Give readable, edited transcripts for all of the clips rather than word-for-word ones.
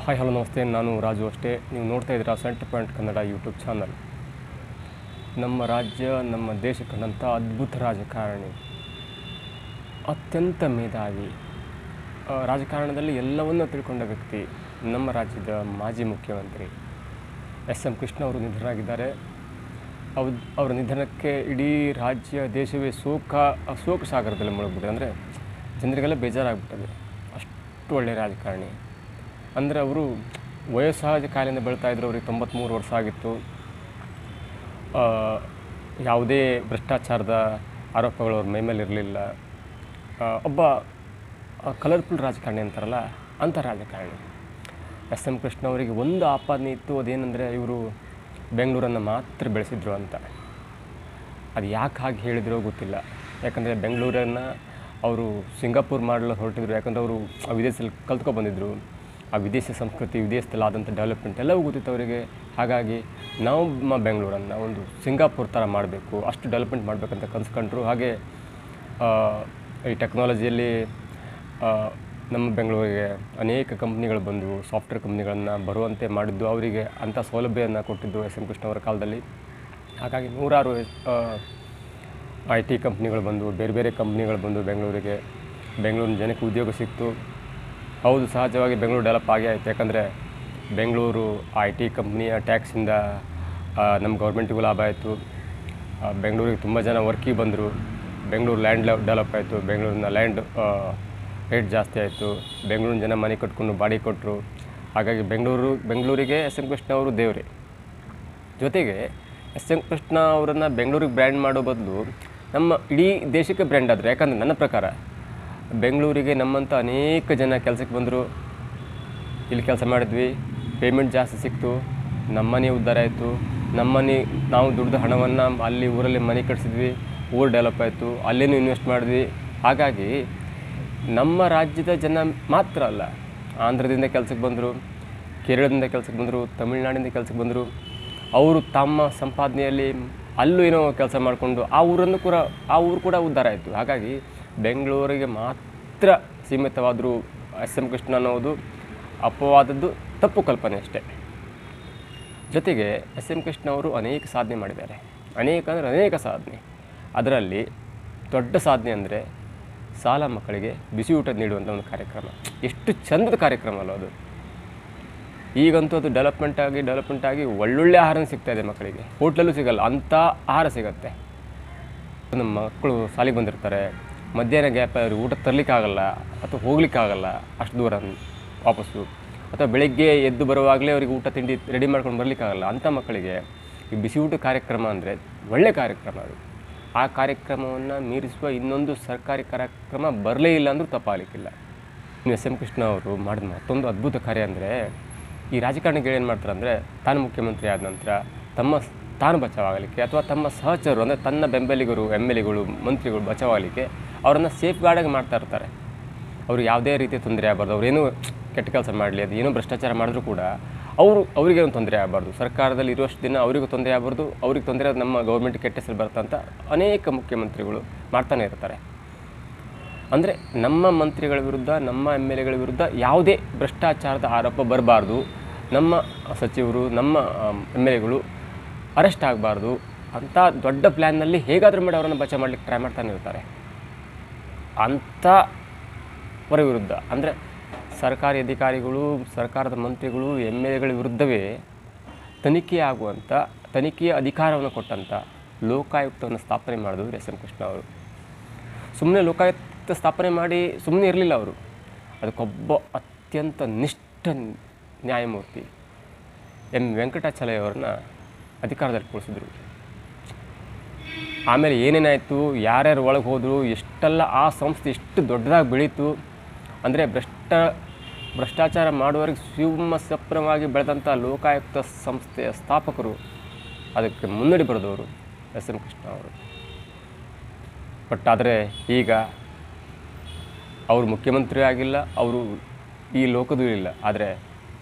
Hi hello ನಮಸ್ತೆ, ನಾನು ರಾಜು ಅಷ್ಟೇ. ನೀವು ನೋಡ್ತಾ ಇದ್ದೀರಾ centre point Kannada YouTube channel. ನಮ್ಮ ರಾಜ್ಯ, ನಮ್ಮ ದೇಶ ಕಂಡಂಥ ಅದ್ಭುತ ರಾಜಕಾರಣಿ, ಅತ್ಯಂತ ಮೇಧಾವಿ, ರಾಜಕಾರಣದಲ್ಲಿ ಎಲ್ಲವನ್ನೂ ತಿಳ್ಕೊಂಡ ವ್ಯಕ್ತಿ, ನಮ್ಮ ರಾಜ್ಯದ ಮಾಜಿ ಮುಖ್ಯಮಂತ್ರಿ ಎಸ್.ಎಂ. ಕೃಷ್ಣ ಅವರು ನಿಧನರಾಗಿದ್ದಾರೆ. ಅವರ ನಿಧನಕ್ಕೆ ಇಡೀ ರಾಜ್ಯ, ದೇಶವೇ ಶೋಕ ಸಾಗರದಲ್ಲಿ ಮುಳುಗ್ಬಿಟ್ಟಿದೆ. ಅಂದರೆ ಜನರಿಗೆಲ್ಲ ಬೇಜಾರಾಗ್ಬಿಟ್ಟಿದೆ. ಅಷ್ಟು ಒಳ್ಳೆಯ ರಾಜಕಾರಣಿ. ಅಂದರೆ ಅವರು ವಯೋಸಹಜ ಕಾಯಿಲೆಯಿಂದ ಬೆಳ್ತಾಯಿದ್ರು. ಅವರಿಗೆ 93 ವರ್ಷ ಆಗಿತ್ತು. ಯಾವುದೇ ಭ್ರಷ್ಟಾಚಾರದ ಆರೋಪಗಳು ಅವ್ರ ಮೈ ಮೇಲೆ ಇರಲಿಲ್ಲ. ಒಬ್ಬ ಕಲರ್ಫುಲ್ ರಾಜಕಾರಣಿ ಅಂತಾರಲ್ಲ, ಅಂಥ ರಾಜಕಾರಣಿ ಎಸ್.ಎಂ. ಕೃಷ್ಣ ಅವರಿಗೆ ಒಂದು ಆಪಾದನೆ ಇತ್ತು. ಅದೇನೆಂದರೆ ಇವರು ಬೆಂಗಳೂರನ್ನು ಮಾತ್ರ ಬೆಳೆಸಿದ್ರು ಅಂತ. ಅದು ಯಾಕೆ ಹಾಗೆ ಹೇಳಿದ್ರೋ ಗೊತ್ತಿಲ್ಲ. ಯಾಕಂದರೆ ಬೆಂಗಳೂರನ್ನು ಅವರು ಸಿಂಗಾಪುರ್ ಮಾಡಲು ಹೊರಟಿದ್ರು. ಯಾಕಂದರೆ ಅವರು ವಿದೇಶದಲ್ಲಿ ಕಲ್ತ್ಕೊಬಂದಿದ್ರು. ಆ ವಿದೇಶಿ ಸಂಸ್ಕೃತಿ, ವಿದೇಶದಲ್ಲಾದಂಥ ಡೆವಲಪ್ಮೆಂಟ್ ಎಲ್ಲವೂ ಗೊತ್ತಿತ್ತು ಅವರಿಗೆ. ಹಾಗಾಗಿ ನಾವು ಬೆಂಗಳೂರನ್ನು ಒಂದು ಸಿಂಗಾಪುರ್ ಥರ ಮಾಡಬೇಕು, ಅಷ್ಟು ಡೆವಲಪ್ಮೆಂಟ್ ಮಾಡಬೇಕಂತ ಕನ್ಸ್ಕೊಂಡ್ರು. ಹಾಗೆ ಈ ಟೆಕ್ನಾಲಜಿಯಲ್ಲಿ ನಮ್ಮ ಬೆಂಗಳೂರಿಗೆ ಅನೇಕ ಕಂಪ್ನಿಗಳು ಬಂದವು. ಸಾಫ್ಟ್ವೇರ್ ಕಂಪ್ನಿಗಳನ್ನು ಬರುವಂತೆ ಮಾಡಿದ್ದು, ಅವರಿಗೆ ಅಂಥ ಸೌಲಭ್ಯವನ್ನು ಕೊಟ್ಟಿದ್ದು ಎಸ್.ಎಂ. ಕೃಷ್ಣ ಅವರ ಕಾಲದಲ್ಲಿ. ಹಾಗಾಗಿ ನೂರಾರು IT ಕಂಪ್ನಿಗಳು ಬಂದವು, ಬೇರೆ ಬೇರೆ ಕಂಪ್ನಿಗಳು ಬಂದು ಬೆಂಗಳೂರಿಗೆ. ಬೆಂಗಳೂರಿನ ಜನಕ್ಕೆ ಉದ್ಯೋಗ ಸಿಕ್ತು. ಹೌದು, ಸಹಜವಾಗಿ ಬೆಂಗಳೂರು ಡೆವಲಪ್ ಆಗೇ ಆಯಿತು. ಯಾಕಂದರೆ ಬೆಂಗಳೂರು IT ಕಂಪ್ನಿಯ ಟ್ಯಾಕ್ಸಿಂದ ನಮ್ಮ ಗೌರ್ಮೆಂಟಿಗೂ ಲಾಭ ಆಯಿತು. ಬೆಂಗಳೂರಿಗೆ ತುಂಬ ಜನ ವರ್ಕಿಗೆ ಬಂದರು. ಬೆಂಗಳೂರು ಲ್ಯಾಂಡ್ ಡೆವಲಪ್ ಆಯಿತು. ಬೆಂಗಳೂರಿನ ಲ್ಯಾಂಡ್ ರೇಟ್ ಜಾಸ್ತಿ ಆಯಿತು. ಬೆಂಗಳೂರಿನ ಜನ ಮನೆ ಕಟ್ಕೊಂಡು ಬಾಡಿಗೆ ಕೊಟ್ಟರು. ಹಾಗಾಗಿ ಬೆಂಗಳೂರಿಗೆ ಎಸ್.ಎಂ. ಕೃಷ್ಣ ಅವರು ದೇವರೇ. ಜೊತೆಗೆ ಎಸ್.ಎಂ. ಕೃಷ್ಣ ಅವರನ್ನು ಬೆಂಗಳೂರಿಗೆ ಬ್ರ್ಯಾಂಡ್ ಮಾಡೋ ಬದಲು ನಮ್ಮ ಇಡೀ ದೇಶಕ್ಕೆ ಬ್ರ್ಯಾಂಡ್ ಆದರು. ಯಾಕಂದರೆ ನನ್ನ ಪ್ರಕಾರ ಬೆಂಗಳೂರಿಗೆ ನಮ್ಮಂಥ ಅನೇಕ ಜನ ಕೆಲಸಕ್ಕೆ ಬಂದರು. ಇಲ್ಲಿ ಕೆಲಸ ಮಾಡಿದ್ವಿ, ಪೇಮೆಂಟ್ ಜಾಸ್ತಿ ಸಿಕ್ತು, ನಮ್ಮನೆ ಉದ್ಧಾರ ಆಯಿತು. ನಾವು ದುಡ್ದು ಹಣವನ್ನು ಅಲ್ಲಿ ಊರಲ್ಲಿ ಮನೆ ಕಟ್ಸಿದ್ವಿ, ಊರು ಡೆವಲಪ್ ಆಯಿತು, ಅಲ್ಲೇನೂ ಇನ್ವೆಸ್ಟ್ ಮಾಡಿದ್ವಿ. ಹಾಗಾಗಿ ನಮ್ಮ ರಾಜ್ಯದ ಜನ ಮಾತ್ರ ಅಲ್ಲ, ಆಂಧ್ರದಿಂದ ಕೆಲಸಕ್ಕೆ ಬಂದರು, ಕೇರಳದಿಂದ ಕೆಲಸಕ್ಕೆ ಬಂದರು, ತಮಿಳುನಾಡಿಂದ ಕೆಲಸಕ್ಕೆ ಬಂದರು. ಅವರು ತಮ್ಮ ಸಂಪಾದನೆಯಲ್ಲಿ ಅಲ್ಲೂ ಏನೋ ಕೆಲಸ ಮಾಡಿಕೊಂಡು ಆ ಊರು ಕೂಡ ಉದ್ಧಾರ ಆಯಿತು. ಹಾಗಾಗಿ ಬೆಂಗಳೂರಿಗೆ ಮಾತ್ರ ಸೀಮಿತವಾದರೂ ಎಸ್.ಎಂ. ಕೃಷ್ಣ ಅನ್ನೋದು ಅಪವಾದದ್ದು ತಪ್ಪು ಕಲ್ಪನೆ ಅಷ್ಟೇ. ಜೊತೆಗೆ ಎಸ್.ಎಂ. ಕೃಷ್ಣ ಅವರು ಅನೇಕ ಸಾಧನೆ ಮಾಡಿದ್ದಾರೆ. ಅನೇಕ ಸಾಧನೆ. ಅದರಲ್ಲಿ ದೊಡ್ಡ ಸಾಧನೆ ಅಂದರೆ ಶಾಲಾ ಮಕ್ಕಳಿಗೆ ಬಿಸಿ ಊಟ ನೀಡುವಂಥ ಒಂದು ಕಾರ್ಯಕ್ರಮ. ಎಷ್ಟು ಚಂದದ ಕಾರ್ಯಕ್ರಮ ಅಲ್ಲ ಅದು. ಈಗಂತೂ ಅದು ಡೆವಲಪ್ಮೆಂಟ್ ಆಗಿ ಒಳ್ಳೊಳ್ಳೆ ಆಹಾರ ಸಿಗ್ತಾಯಿದೆ ಮಕ್ಕಳಿಗೆ. ಹೋಟ್ಲಲ್ಲೂ ಸಿಗಲ್ಲ ಅಂಥ ಆಹಾರ ಸಿಗುತ್ತೆ. ನಮ್ಮ ಮಕ್ಕಳು ಶಾಲೆಗೆ ಬಂದಿರ್ತಾರೆ, ಮಧ್ಯಾಹ್ನ ಗ್ಯಾಪ್ ಅವ್ರಿಗೆ ಊಟ ತರಲಿಕ್ಕಾಗಲ್ಲ ಅಥವಾ ಹೋಗ್ಲಿಕ್ಕಾಗಲ್ಲ ಅಷ್ಟು ದೂರ ವಾಪಸ್ಸು, ಅಥವಾ ಬೆಳಗ್ಗೆ ಎದ್ದು ಬರುವಾಗಲೇ ಅವ್ರಿಗೆ ಊಟ ತಿಂಡಿ ರೆಡಿ ಮಾಡ್ಕೊಂಡು ಬರಲಿಕ್ಕಾಗಲ್ಲ. ಅಂಥ ಮಕ್ಕಳಿಗೆ ಈ ಬಿಸಿ ಊಟ ಕಾರ್ಯಕ್ರಮ ಅಂದರೆ ಒಳ್ಳೆಯ ಕಾರ್ಯಕ್ರಮ ಅದು. ಆ ಕಾರ್ಯಕ್ರಮವನ್ನು ಮೀರಿಸುವ ಇನ್ನೊಂದು ಸರ್ಕಾರಿ ಕಾರ್ಯಕ್ರಮ ಬರಲೇ ಇಲ್ಲ ಅಂದರೂ ತಪ್ಪಾಗಲಿಕ್ಕಿಲ್ಲ. ಇನ್ನು ಎಸ್.ಎಂ. ಕೃಷ್ಣ ಅವರು ಮಾಡಿದ ಮತ್ತೊಂದು ಅದ್ಭುತ ಕಾರ್ಯ ಅಂದರೆ, ಈ ರಾಜಕಾರಣಿಗಳು ಏನು ಮಾಡ್ತಾರೆ ಅಂದರೆ, ತಾನು ಮುಖ್ಯಮಂತ್ರಿ ಆದ ನಂತರ ತಾನು ಬಚಾವಾಗಲಿಕ್ಕೆ ಅಥವಾ ತಮ್ಮ ಸಹಚರರು ಅಂದರೆ ತನ್ನ ಬೆಂಬಲಿಗರು, MLAಗಳು, ಮಂತ್ರಿಗಳು ಬಚಾವಾಗಲಿಕ್ಕೆ ಅವರನ್ನು ಸೇಫ್ ಗಾರ್ಡಾಗಿ ಮಾಡ್ತಾ ಇರ್ತಾರೆ. ಅವರು ಯಾವುದೇ ರೀತಿ ತೊಂದರೆ ಆಗಬಾರ್ದು. ಅವರೇನೂ ಕೆಟ್ಟ ಕೆಲಸ ಮಾಡಲಿ, ಅದು ಏನೋ ಭ್ರಷ್ಟಾಚಾರ ಮಾಡಿದ್ರೂ ಕೂಡ ಅವರಿಗೇನು ತೊಂದರೆ ಆಗಬಾರ್ದು. ಸರ್ಕಾರದಲ್ಲಿ ಇರುವಷ್ಟು ದಿನ ಅವರಿಗೂ ತೊಂದರೆ ಆಗಬಾರ್ದು. ಅವ್ರಿಗೆ ತೊಂದರೆ ನಮ್ಮ ಗೌರ್ಮೆಂಟ್ ಕೆಟ್ಟ ಹೆಸರು ಬರ್ತಂತ ಅನೇಕ ಮುಖ್ಯಮಂತ್ರಿಗಳು ಮಾಡ್ತಾನೆ ಇರ್ತಾರೆ. ಅಂದರೆ ನಮ್ಮ ಮಂತ್ರಿಗಳ ವಿರುದ್ಧ, ನಮ್ಮ MLAಗಳ ವಿರುದ್ಧ ಯಾವುದೇ ಭ್ರಷ್ಟಾಚಾರದ ಆರೋಪ ಬರಬಾರ್ದು, ನಮ್ಮ ಸಚಿವರು, ನಮ್ಮ MLAಗಳು ಅರೆಸ್ಟ್ ಆಗಬಾರ್ದು ಅಂಥ ದೊಡ್ಡ ಪ್ಲ್ಯಾನ್ನಲ್ಲಿ ಹೇಗಾದರೂ ಮಾಡಿ ಅವರನ್ನು ಬಚಾವ್ ಮಾಡಲಿಕ್ಕೆ ಟ್ರೈ ಮಾಡ್ತಾನೆ ಇರ್ತಾರೆ. ಅಂಥವರ ವಿರುದ್ಧ ಅಂದರೆ ಸರ್ಕಾರಿ ಅಧಿಕಾರಿಗಳು, ಸರ್ಕಾರದ ಮಂತ್ರಿಗಳು, MLAಗಳ ವಿರುದ್ಧವೇ ತನಿಖೆಯ ಅಧಿಕಾರವನ್ನು ಕೊಟ್ಟಂಥ ಲೋಕಾಯುಕ್ತವನ್ನು ಸ್ಥಾಪನೆ ಮಾಡಿದ್ರು ಎಸ್.ಎಂ. ಕೃಷ್ಣ ಅವರು. ಸುಮ್ಮನೆ ಲೋಕಾಯುಕ್ತ ಸ್ಥಾಪನೆ ಮಾಡಿ ಸುಮ್ಮನೆ ಇರಲಿಲ್ಲ ಅವರು. ಅದಕ್ಕೊಬ್ಬ ಅತ್ಯಂತ ನಿಷ್ಠ ನ್ಯಾಯಮೂರ್ತಿ M. ವೆಂಕಟಾಚಲಯ್ಯ ಅವರನ್ನ ಅಧಿಕಾರದಲ್ಲಿ ಕೂರಿಸಿದ್ರು. ಆಮೇಲೆ ಏನೇನಾಯಿತು, ಯಾರ್ಯಾರು ಒಳಗೆ ಹೋದರು, ಎಷ್ಟೆಲ್ಲ ಆ ಸಂಸ್ಥೆ ಎಷ್ಟು ದೊಡ್ಡದಾಗಿ ಬೆಳೀತು ಅಂದರೆ ಭ್ರಷ್ಟಾಚಾರ ಮಾಡುವವರಿಗೆ ಸಪ್ರವಾಗಿ ಬೆಳೆದಂಥ ಲೋಕಾಯುಕ್ತ ಸಂಸ್ಥೆಯ ಸ್ಥಾಪಕರು, ಅದಕ್ಕೆ ಮುನ್ನಡಿ ಬರೆದವರು ಎಸ್.ಎಂ. ಕೃಷ್ಣ ಅವರು. ಬಟ್ ಆದರೆ ಈಗ ಅವರು ಮುಖ್ಯಮಂತ್ರಿ ಆಗಿಲ್ಲ, ಅವರು ಈ ಲೋಕದೂ ಇಲ್ಲ. ಆದರೆ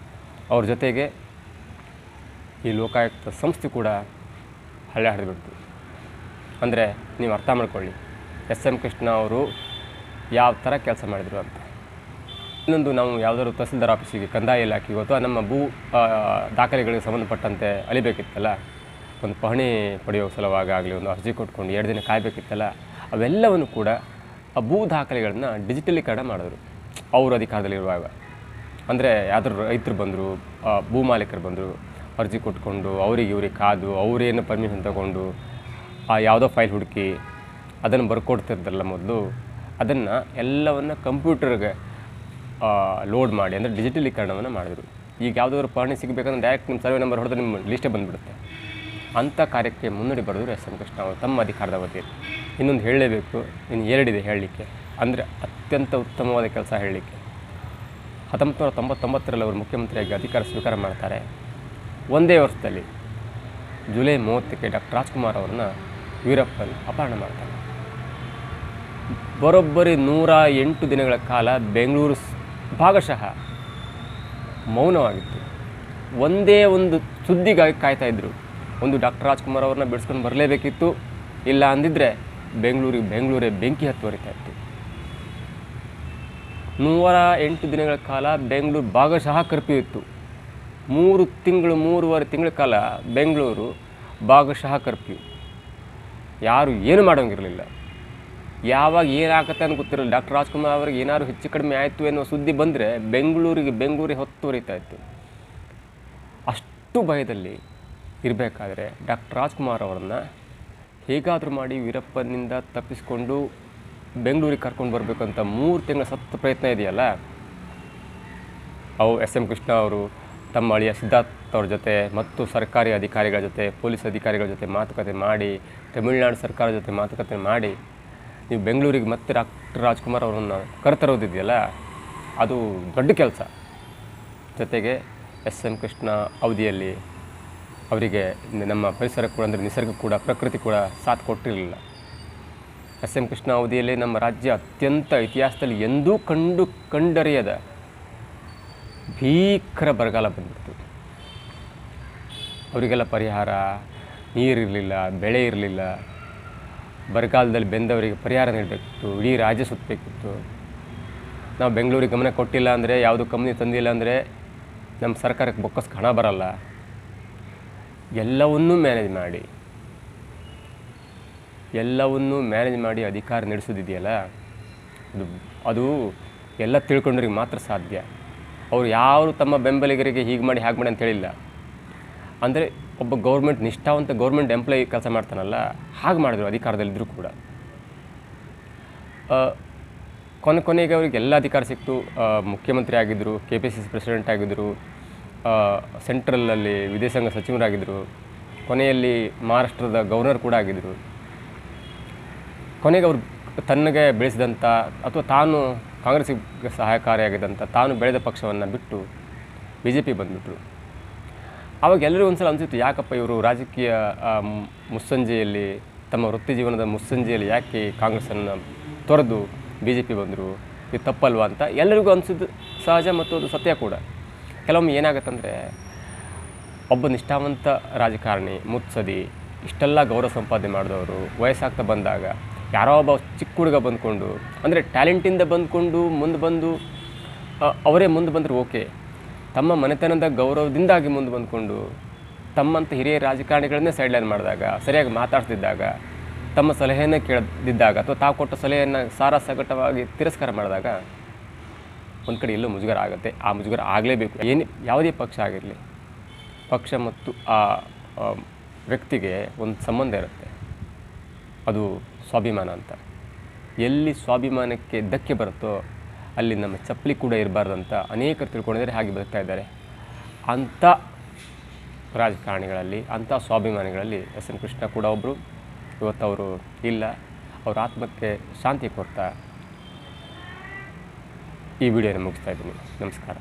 ಅವ್ರ ಜೊತೆಗೆ ಈ ಲೋಕಾಯುಕ್ತ ಸಂಸ್ಥೆ ಕೂಡ ಹಳ್ಳೆ ಹಿಡಿದ್ಬಿಡ್ತು. ಅಂದರೆ ನೀವು ಅರ್ಥ ಮಾಡ್ಕೊಳ್ಳಿ ಎಸ್.ಎಂ. ಕೃಷ್ಣ ಅವರು ಯಾವ ಥರ ಕೆಲಸ ಮಾಡಿದರು ಅಂತ. ಇನ್ನೊಂದು, ನಾವು ಯಾವುದಾದ್ರು ತಹಸೀಲ್ದಾರ್ ಆಫೀಸಿಗೆ, ಕಂದಾಯ ಇಲಾಖೆಗೆ ಅಥವಾ ನಮ್ಮ ಭೂ ದಾಖಲೆಗಳಿಗೆ ಸಂಬಂಧಪಟ್ಟಂತೆ ಅಲಿಬೇಕಿತ್ತಲ್ಲ, ಒಂದು ಪಹಣಿ ಪಡೆಯೋ ಸಲುವಾಗಿ ಒಂದು ಅರ್ಜಿ ಕೊಟ್ಕೊಂಡು 2 ದಿನ ಕಾಯಬೇಕಿತ್ತಲ್ಲ, ಅವೆಲ್ಲವನ್ನು ಕೂಡ ಆ ಭೂ ದಾಖಲೆಗಳನ್ನು ಡಿಜಿಟಲೀಕರಣ ಮಾಡಿದ್ರು ಅವರು ಅಧಿಕಾರದಲ್ಲಿರುವಾಗ. ಅಂದರೆ ಯಾವ್ದಾದ್ರು ರೈತರು ಬಂದರು, ಭೂ ಮಾಲೀಕರು ಬಂದರು, ಅರ್ಜಿ ಕೊಟ್ಕೊಂಡು ಇವ್ರಿಗೆ ಕಾದು ಅವರೇನು ಪರ್ಮಿಷನ್ ತೊಗೊಂಡು ಯಾವುದೋ ಫೈಲ್ ಹುಡುಕಿ ಅದನ್ನು ಬರ್ಕೊಡ್ತಿರ್ತಾರಲ್ಲ ಮೊದಲು, ಅದನ್ನು ಎಲ್ಲವನ್ನು ಕಂಪ್ಯೂಟರ್ಗೆ ಲೋಡ್ ಮಾಡಿ, ಅಂದರೆ ಡಿಜಿಟಲೀಕರಣವನ್ನು ಮಾಡಿದ್ರು. ಈಗ ಯಾವುದಾದ್ರು ಪಹಣಿ ಸಿಗಬೇಕಂದ್ರೆ ಡೈರೆಕ್ಟ್ ನಿಮ್ಮ ಸರ್ವೆ ನಂಬರ್ ಹೊಡೆದ್ರೆ ನಿಮ್ಮ ಲಿಸ್ಟೇ ಬಂದುಬಿಡುತ್ತೆ. ಅಂಥ ಕಾರ್ಯಕ್ಕೆ ಮುನ್ನಡೆ ಬರೆದ್ರು ಎಸ್ ಎಂ ಕೃಷ್ಣ ಅವರು ತಮ್ಮ ಅಧಿಕಾರದ ಅವಧಿಯಲ್ಲಿ. ಇನ್ನೊಂದು ಹೇಳಲೇಬೇಕು, ಇನ್ನು 2 ಇದೆ ಹೇಳಲಿಕ್ಕೆ, ಅಂದರೆ ಅತ್ಯಂತ ಉತ್ತಮವಾದ ಕೆಲಸ ಹೇಳಲಿಕ್ಕೆ. 1999ರಲ್ಲಿ ಅವರು ಮುಖ್ಯಮಂತ್ರಿಯಾಗಿ ಅಧಿಕಾರ ಸ್ವೀಕಾರ ಮಾಡ್ತಾರೆ. ಒಂದೇ ವರ್ಷದಲ್ಲಿ ಜುಲೈ 30ಕ್ಕೆ ಡಾಕ್ಟರ್ ರಾಜ್ಕುಮಾರ್ ಅವ್ರನ್ನ ವೀರಪ್ಪನ್ ಅಪಹರಣ ಮಾಡ್ತಾರೆ. ಬರೋಬ್ಬರಿ 108 ದಿನಗಳ ಕಾಲ ಬೆಂಗಳೂರು ಭಾಗಶಃ ಮೌನವಾಗಿತ್ತು. ಒಂದೇ ಒಂದು ಸುದ್ದಿಗಾಗಿ ಕಾಯ್ತಾಯಿದ್ರು. ಒಂದು ಡಾಕ್ಟರ್ ರಾಜ್ಕುಮಾರ್ ಅವ್ರನ್ನ ಬಿಡಿಸ್ಕೊಂಡು ಬರಲೇಬೇಕಿತ್ತು, ಇಲ್ಲ ಅಂದಿದ್ದರೆ ಬೆಂಗಳೂರೇ ಬೆಂಕಿ ಹತ್ತುವರಿತಾ ಇತ್ತು. 108 ದಿನಗಳ ಕಾಲ ಬೆಂಗಳೂರು ಭಾಗಶಃ ಕರ್ಫ್ಯೂ ಇತ್ತು. 3.5 ತಿಂಗಳ ಕಾಲ ಬೆಂಗಳೂರು ಭಾಗಶಃ ಕರ್ಫ್ಯೂ. ಯಾರು ಏನು ಮಾಡೋಂಗಿರಲಿಲ್ಲ. ಯಾವಾಗ ಏನಾಗುತ್ತೆ ಅಂತ ಗೊತ್ತಿರಲಿಲ್ಲ. ಡಾಕ್ಟರ್ ರಾಜ್ಕುಮಾರ್ ಅವರಿಗೆ ಏನಾದ್ರು ಹೆಚ್ಚು ಕಡಿಮೆ ಆಯಿತು ಎನ್ನುವ ಸುದ್ದಿ ಬಂದರೆ ಬೆಂಗಳೂರೇ ಹೊತ್ತುವರಿತಾ ಇತ್ತು. ಅಷ್ಟು ಭಯದಲ್ಲಿ ಇರಬೇಕಾದ್ರೆ ಡಾಕ್ಟರ್ ರಾಜ್ಕುಮಾರ್ ಅವರನ್ನು ಹೇಗಾದರೂ ಮಾಡಿ ವೀರಪ್ಪನಿಂದ ತಪ್ಪಿಸಿಕೊಂಡು ಬೆಂಗಳೂರಿಗೆ ಕರ್ಕೊಂಡು ಬರಬೇಕಂತ 3 ತಿಂಗಳ ಸತ್ತ ಪ್ರಯತ್ನ ಇದೆಯಲ್ಲ, ಅವು ಎಸ್ ಎಂ ಕೃಷ್ಣ ಅವರು ತಮ್ಮ ಅಳಿಯ ಸಿದ್ಧಾರ್ಥ್ ಅವ್ರ ಜೊತೆ ಮತ್ತು ಸರ್ಕಾರಿ ಅಧಿಕಾರಿಗಳ ಜೊತೆ, ಪೊಲೀಸ್ ಅಧಿಕಾರಿಗಳ ಜೊತೆ ಮಾತುಕತೆ ಮಾಡಿ, ತಮಿಳುನಾಡು ಸರ್ಕಾರದ ಜೊತೆ ಮಾತುಕತೆ ಮಾಡಿ ನೀವು ಬೆಂಗಳೂರಿಗೆ ಮತ್ತೆ ಡಾಕ್ಟರ್ ರಾಜ್ಕುಮಾರ್ ಅವರನ್ನು ಕರೆತರೋದಿದೆಯಲ್ಲ, ಅದು ದೊಡ್ಡ ಕೆಲಸ. ಜೊತೆಗೆ ಎಸ್ ಎಂ ಕೃಷ್ಣ ಅವಧಿಯಲ್ಲಿ ಅವರಿಗೆ ನಮ್ಮ ಪರಿಸರ ಕೂಡ, ಅಂದರೆ ನಿಸರ್ಗ ಕೂಡ, ಪ್ರಕೃತಿ ಕೂಡ ಸಾಥ್ ಕೊಟ್ಟಿರಲಿಲ್ಲ. ಎಸ್ ಎಂ ಕೃಷ್ಣ ಅವಧಿಯಲ್ಲಿ ನಮ್ಮ ರಾಜ್ಯ ಅತ್ಯಂತ ಇತಿಹಾಸದಲ್ಲಿ ಎಂದೂ ಕಂಡರಿಯದ ಭೀಕರ ಬರಗಾಲ ಬಂದಿತ್ತು. ಅವರಿಗೆಲ್ಲ ಪರಿಹಾರ, ನೀರಿರಲಿಲ್ಲ, ಬೆಳೆ ಇರಲಿಲ್ಲ. ಬರಗಾಲದಲ್ಲಿ ಬೆಂದವರಿಗೆ ಪರಿಹಾರ ನೀಡಬೇಕಿತ್ತು, ಇಡೀ ರಾಜ್ಯ ಸುತ್ತಬೇಕಿತ್ತು. ನಾವು ಬೆಂಗಳೂರಿಗೆ ಗಮನ ಕೊಟ್ಟಿಲ್ಲ ಅಂದರೆ, ಯಾವುದು ಕಂಪ್ನಿ ತಂದಿಲ್ಲ ಅಂದರೆ ನಮ್ಮ ಸರ್ಕಾರಕ್ಕೆ ಬೊಕ್ಕಸ್ಗೆ ಹಣ ಬರಲ್ಲ. ಎಲ್ಲವನ್ನೂ ಮ್ಯಾನೇಜ್ ಮಾಡಿ ಅಧಿಕಾರ ನಡೆಸೋದಿದೆಯಲ್ಲ, ಅದು ಎಲ್ಲ ತಿಳ್ಕೊಂಡ್ರಿಗೆ ಮಾತ್ರ ಸಾಧ್ಯ. ಅವರು ಯಾರು ತಮ್ಮ ಬೆಂಬಲಿಗರಿಗೆ ಹೀಗೆ ಮಾಡಿ ಹಾಗೆ ಮಾಡಿ ಅಂತ ಹೇಳಿಲ್ಲ. ಅಂದರೆ ಒಬ್ಬ ನಿಷ್ಠಾವಂತ ಗೌರ್ಮೆಂಟ್ ಎಂಪ್ಲಾಯಿ ಕೆಲಸ ಮಾಡ್ತಾನಲ್ಲ, ಹಾಗೆ ಮಾಡಿದ್ರು ಅಧಿಕಾರದಲ್ಲಿದ್ದರೂ ಕೂಡ. ಕೊನೆಗೆ ಅವರಿಗೆ ಎಲ್ಲ ಅಧಿಕಾರ ಸಿಕ್ತು. ಮುಖ್ಯಮಂತ್ರಿ ಆಗಿದ್ದರು, KPCC ಪ್ರೆಸಿಡೆಂಟ್ ಆಗಿದ್ದರು, ಸೆಂಟ್ರಲಲ್ಲಿ ವಿದೇಶಾಂಗ ಸಚಿವರಾಗಿದ್ದರು, ಕೊನೆಯಲ್ಲಿ ಮಹಾರಾಷ್ಟ್ರದ ಗವರ್ನರ್ ಕೂಡ ಆಗಿದ್ದರು. ಕೊನೆಗೆ ಅವರು ತನ್ನಗೆ ಬೆಳೆಸಿದಂಥ ಅಥವಾ ತಾನು ಕಾಂಗ್ರೆಸ್ಸಿಗೆ ಸಹಾಯಕಾರಿಯಾಗಿದ್ದಂಥ ತಾನು ಬೆಳೆದ ಪಕ್ಷವನ್ನು ಬಿಟ್ಟು BJP ಬಂದುಬಿಟ್ರು. ಆವಾಗ ಎಲ್ಲರಿಗೂ ಒಂದು ಸಲ ಅನಿಸಿತ್ತು, ಯಾಕಪ್ಪ ಇವರು ರಾಜಕೀಯ ಮುಸ್ಸಂಜೆಯಲ್ಲಿ, ತಮ್ಮ ವೃತ್ತಿ ಜೀವನದ ಮುಸ್ಸಂಜೆಯಲ್ಲಿ ಯಾಕೆ ಕಾಂಗ್ರೆಸ್ಸನ್ನು ತೊರೆದು BJP ಬಂದರು, ಇದು ತಪ್ಪಲ್ವಾ ಅಂತ ಎಲ್ಲರಿಗೂ ಅನಿಸಿದ್ದು ಸಹಜ ಮತ್ತು ಅದು ಸತ್ಯ ಕೂಡ. ಕೆಲವೊಮ್ಮೆ ಏನಾಗುತ್ತಂದರೆ, ಒಬ್ಬ ನಿಷ್ಠಾವಂತ ರಾಜಕಾರಣಿ, ಮುತ್ಸದಿ, ಇಷ್ಟೆಲ್ಲ ಗೌರವ ಸಂಪಾದನೆ ಮಾಡಿದವರು ವಯಸ್ಸಾಗ್ತಾ ಬಂದಾಗ ಯಾರೋ ಒಬ್ಬ ಚಿಕ್ಕ ಹುಡುಗ ಬಂದ್ಕೊಂಡು, ಅಂದರೆ ಟ್ಯಾಲೆಂಟಿಂದ ಮುಂದೆ ಬಂದರೆ ಓಕೆ, ತಮ್ಮ ಮನೆತನದ ಗೌರವದಿಂದಾಗಿ ಮುಂದೆ ಬಂದುಕೊಂಡು ತಮ್ಮಂಥ ಹಿರಿಯ ರಾಜಕಾರಣಿಗಳನ್ನೇ ಸೈಡ್ಲೈನ್ ಮಾಡಿದಾಗ, ಸರಿಯಾಗಿ ಮಾತಾಡ್ತಿದ್ದಾಗ, ತಮ್ಮ ಸಲಹೆಯನ್ನು ಕೇಳದಿದ್ದಾಗ ಅಥವಾ ತಾವು ಕೊಟ್ಟ ಸಲಹೆಯನ್ನು ಸಾರಾಸಗಟವಾಗಿ ತಿರಸ್ಕಾರ ಮಾಡಿದಾಗ ಒಂದು ಕಡೆ ಎಲ್ಲೋ ಮುಜುಗರ ಆಗುತ್ತೆ. ಆ ಮುಜುಗರ ಆಗಲೇಬೇಕು. ಯಾವುದೇ ಪಕ್ಷ ಆಗಿರಲಿ, ಪಕ್ಷ ಮತ್ತು ಆ ವ್ಯಕ್ತಿಗೆ ಒಂದು ಸಂಬಂಧ ಇರುತ್ತೆ, ಅದು ಸ್ವಾಭಿಮಾನ ಅಂತ. ಎಲ್ಲಿ ಸ್ವಾಭಿಮಾನಕ್ಕೆ ಧಕ್ಕೆ ಬರುತ್ತೋ ಅಲ್ಲಿ ನಮ್ಮ ಚಪ್ಪಲಿ ಕೂಡ ಇರಬಾರ್ದಂತ ಅನೇಕರು ತಿಳ್ಕೊಂಡಿದ್ದಾರೆ, ಹಾಗೆ ಬದುಕ್ತಾ ಇದ್ದಾರೆ. ಅಂಥ ರಾಜಕಾರಣಿಗಳಲ್ಲಿ, ಅಂಥ ಸ್ವಾಭಿಮಾನಿಗಳಲ್ಲಿ ಎಸ್ ಎಂ ಕೃಷ್ಣ ಕೂಡ ಒಬ್ಬರು. ಇವತ್ತು ಅವರು ಇಲ್ಲ. ಅವರ ಆತ್ಮಕ್ಕೆ ಶಾಂತಿ ಕೊಡ್ತಾ ಈ ವಿಡಿಯೋನ ಮುಗಿಸ್ತಾ ಇದ್ದೀನಿ. ನಮಸ್ಕಾರ.